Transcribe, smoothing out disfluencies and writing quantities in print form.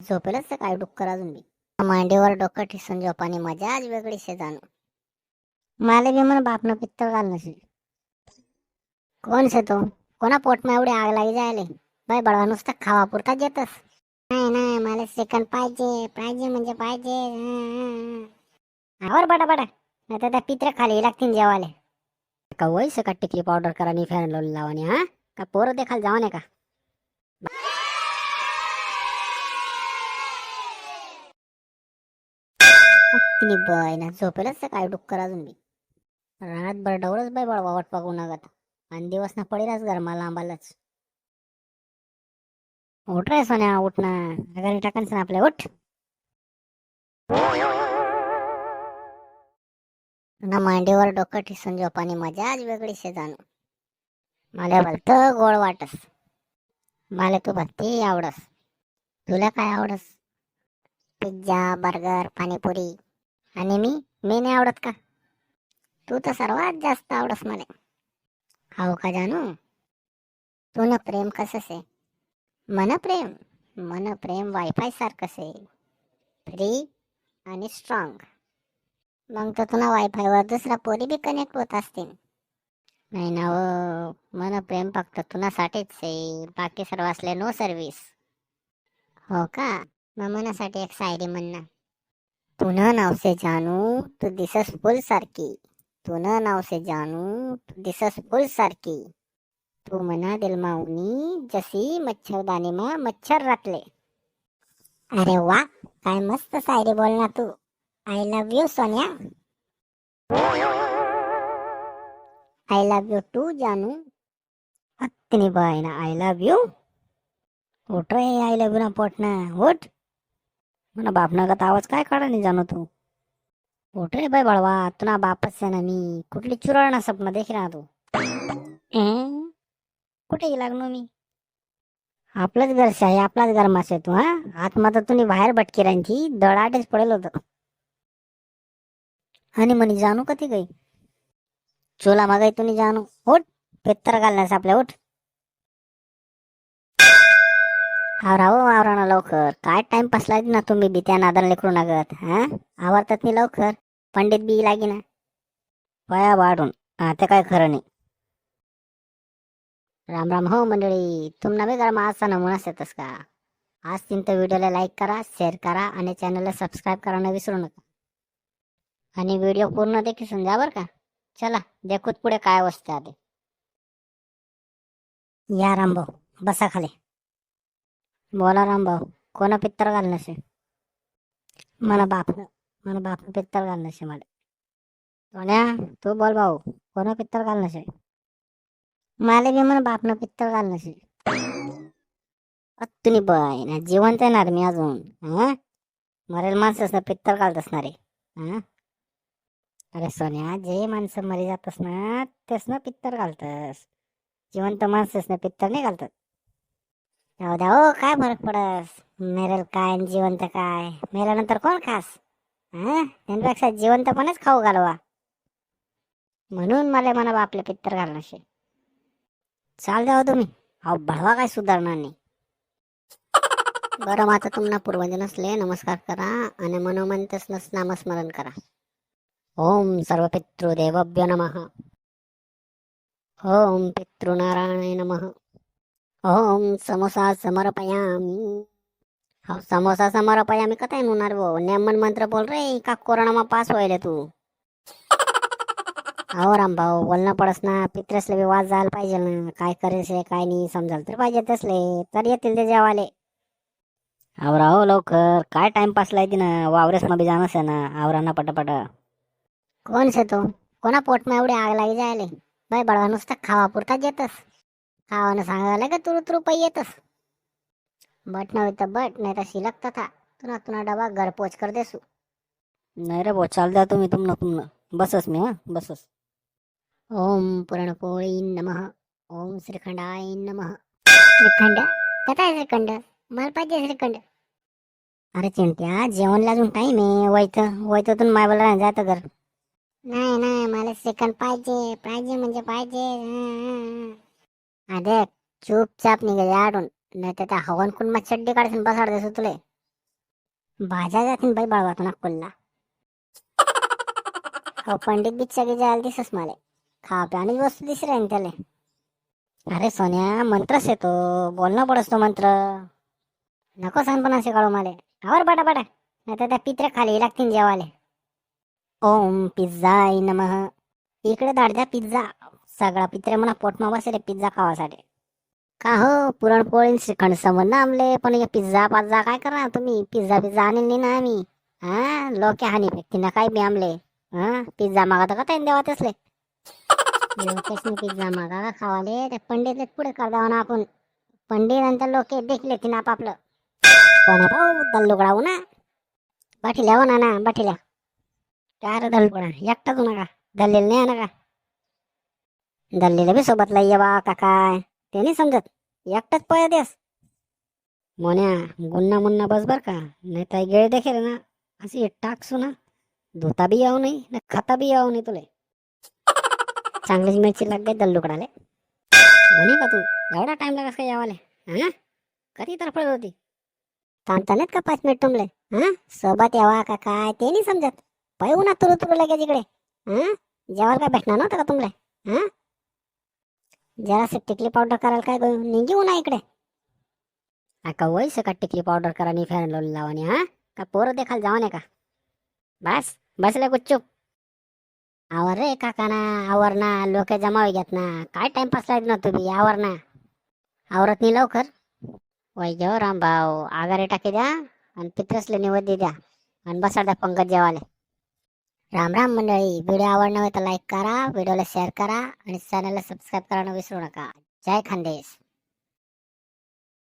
झोपेलच तर काय डुक्कर अजून बी मांडीवर डोकं ठिसून झोपानी मजाच वेगळी शे जाणू. माले बी म्हण बापनं पित्तळ घाल नसे. कोण से तो? कोणा पोटमा एवढी आग लागी जायले? बाय बळवा नुसतं खावा पुरता येतस. नाही नाही मला सेकंड पाहिजे पाहिजे म्हणजे पाहिजे. आवर बडा बडा नाही तर त्या पित्रे खाली लागतील जेवाले. का वैसे का टिकली पावडर करा नि फॅन लावणी हा का पोरं देखाल जावा नाही का? तिने बाय ना झोपेलच काय डुक्कर अजून बी रातभर डवरच बाय बळवा वाट पागू नगत आणि दिवस ना पडेलाच घरमा लांबालाच. उठ रे सोन्या उठ ना घरी टाकायचं ना आपल्या उठ ना मांडीवर डोकं ठिसून झोपानी मजाच वेगळी शे जाणू. मला भलत गोड वाटस. मला तू भलती आवडस. तुला काय आवडस? Pizza burger panipuri. आणि मी नाही आवडत का? तू तर सर्वात जास्त आवडस मला. हाव का जानू? तू न प्रेम कसं से? मन प्रेम वायफाय सारखं से फ्री आणि स्ट्रॉंग. मग तर तुला वायफायवर दुसरा पोरी बी कनेक्ट होत असतील. नाही ना व मन प्रेम फक्त तुनासाठीच आहे बाकी सर्व असले नो सर्व्हिस. हो का? मग मनासाठी एक शायरी म्हण ना. तुना नाव से जानू तू दिसस फुल सारखी. तुना नाव से जानू तू दिसस फुल सारखी. तू मना दिल माऊनी जशी मच्छरदानी मा मच्छर रातले. अरे वा काय मस्त शायरी बोल ना तू. आय लव्ह यू सोन्या. आय लव्ह यू टू जानू. हत्तीनी बाय ना आय लव्ह यू. उठ रे आय लव्ह यू ना पोटना उठ. म्हणा बापनागत आवाज काय काढा नाही जाणू तू. उठ रे बाय बळवा तुना बापच आहे ना मी कुठली चुराळ ना स्वप्न देख ना तू. कुठे लागलो मी? आपलंच घर आहे आपलाच गरमास आहे तू हा. आत्मा तर तुम्ही बाहेर भटकी राही दडाटेच पडेल होत. आणि म्हणे जानू कधी गई? चोला मागाई तुम्ही जानू उठ. पेत्तर घालण्यास आपल्या उठ. आवरा ना लवकर काय टाइम पासला ना तुम्ही बी त्या नादान लेकरू लागत हा. आवरतात नाही लवकर पंडित बी लागी ना पाया वाढून. ते काय खरं नाही. राम राम हो मंडळी तुम्हाला बी जरा माझा नमुनाच येतस का? आज तीन तर व्हिडिओला लाईक करा शेअर करा आणि चॅनलला सबस्क्राईब करायला विसरू नका. आणि व्हिडिओ पूर्ण देखील समजा बरं का. चला देखूत पुढे काय वस्तू आधी. या रामभाऊ बसा खाली. बोला रामभाऊ कोणा पित्तर घाल नसे? मला बाप पित्तर घाल नसे मला. सोन्या तू बोल भाऊ कोणा पित्तर घाल नसे? मला बी म्हणा बापनं पित्तर घाल नसे. तुम्ही बाय ना जिवंत येणार मी अजून हा. मरेल माणसाच पित्तर घालत असणार आहे हा. अरे सोन्या जे माणसं मरी जातस ना तेच ना पित्तर घालतस. जिवंत माणसच ना पित्तर नाही घालतात. जाऊ द्या हो काय फरक पडस. मेरेल काय आणि जिवंत काय मेल्यानंतर कोण खास हा. त्यांच्यापेक्षा जिवंतपणच खाऊ घालवा. म्हणून मला म्हणा आपले पित्तर घालणं. चाल द्या तुम्ही. अहो भडवा काय सुधारणार नाही. बरं माता तुम्हाला पूर्वज नसले नमस्कार करा आणि मनोमंतस नामस्मरण करा. ओम सर्व पितृदेवभ्यो नमः. ओम पितृनारायणाय नमः. ओम समोसा समर्पयामी. हो समोसा समर्पयामी कथा नुणार भाऊ नेमन मंत्र बोल रे का कोरोना पास व्हायला तू. अहो राम भाऊ बोलणं पडस ना पित्रेसले बी वाज जायला पाहिजे ना काय करेल काय नाही समजाल तर पाहिजे तसले तर येतील ते जेवाले. आवरा हो लवकर काय टाइमपास लायती ना वावरेस मध्ये जाणंच आहे ना आवरा ना पटापट. कोण से तो? कोणा पोटमा एवढी आग लागी जायले? बाय बळवा नुसतं खावा पुरताच येतस. खावानं सांगायला का तुरु तुरु पै येतस. बट नव्हे तर बट नाही तर शिलक तथा तुना डबा घर पोच कर देसू. नाही रे भाऊ चाल द्या तुम्ही बसस मी हा बसस. ओम पुरणपोळी नमः. ओम श्रीखंडाय नमः. श्रीखंड कथा श्रीखंड मला पाहिजे श्रीखंड. अरे चिंट्या जेवण अजून टाइम आहे वैतून माय बोला जात घर. नाही नाही मला श्रीखंड पाहिजे पाहिजे म्हणजे पाहिजे. अरे चुपचाप निघे आडून नाही तर त्या हवन कुण मग चड्डी काढून बसाड देसो तुले. भाज्या जातीन बाई बाळगातो ना कोल्हा. हो पंडित बिच्चा गे जायला दिसस मला. खा प्यानी वस्तू दिस राहीन त्याले. अरे सोन्या मंत्रच येतो, बोलणं पडस तो मंत्र. नको सांगपणा काढू माले. आवर बडा बडा नाही तर त्या पित्रे खाली लागतील जेवाले. ओम पिझ्झाय नमः. इकडे दाडद्या पिझ्झा. सगळा पित्रे म्हणा पोटमा बसेल पिझ्झा खावासाठी. का हो पुरणपोळी श्रीखंड संबंध आमले पण या पिझ्झा पाझ्झा काय करणार तुम्ही. पिझ्झा पिझ्झा आणेल नाही ना आम्ही. हा लोक हानी फेकती ना काय बी आमले. हा पिझ्झा मागवता का त्याने देवा तसले. लोकेशने पिझ्झा मागा का खावाले त्या पंडितले पुढे कर द्यावा ना आपण. पंडित नंतर लोक देखले तिने आपापलं. कोणा भाऊ दल्लुगडाऊ ना. बाठील्या हो ना बाठील्या. काय रे दल्लुगडा एकटाच होणार का. दल्लेल नाही ना का. दल्लेला बी सोबत लय बा का काय ते नाही समजत. एकटाच पळ्या देस. मोन्या गुन्ना मुन्ना बस बर का नाही तर गेळ देखेल ना. अशी टाकसू ना. धुता बी यावं नाही ना खाता बी यावं नाही तुले. चांगलीच मिरची लाग गई दल्लुकडाले. होणे का तू एवढा टाइम लागस का यावाले. हा कधी तर पडत होती. थांबता नाहीत का 5 मिनिट तुमले. हा सोबत यावा का काय ते नाही समजत. पाहू ना तुरु तुरु लगेच इकडे. हा जेवायला काय भेटणार नव्हतं का तुमले. हा जरासे टिकली पावडर करायला काय निघू ना इकडे. का वैस का टिकली पावडर करा नि फेरन लावून लावानी. हा का पोरं देखाल जावा नाही का. बस बसले गुच्चूप. आवर रे काका ना. आवर ना लोक जमा घेत ना. काय टाइमपास लाईत ना तुम्ही आवर ना. आवरत नाही लवकर. वै जेव रामभाऊ आगारे टाकी द्या आणि पित्रसले निवड द्या आणि बसा द्या पंकज जेवाले. राम राम मंडळी. व्हिडिओ आवडला तर लाईक करा, व्हिडिओला शेअर करा आणि चॅनलला सबस्क्राईब करायला विसरू नका. जय खानदेश.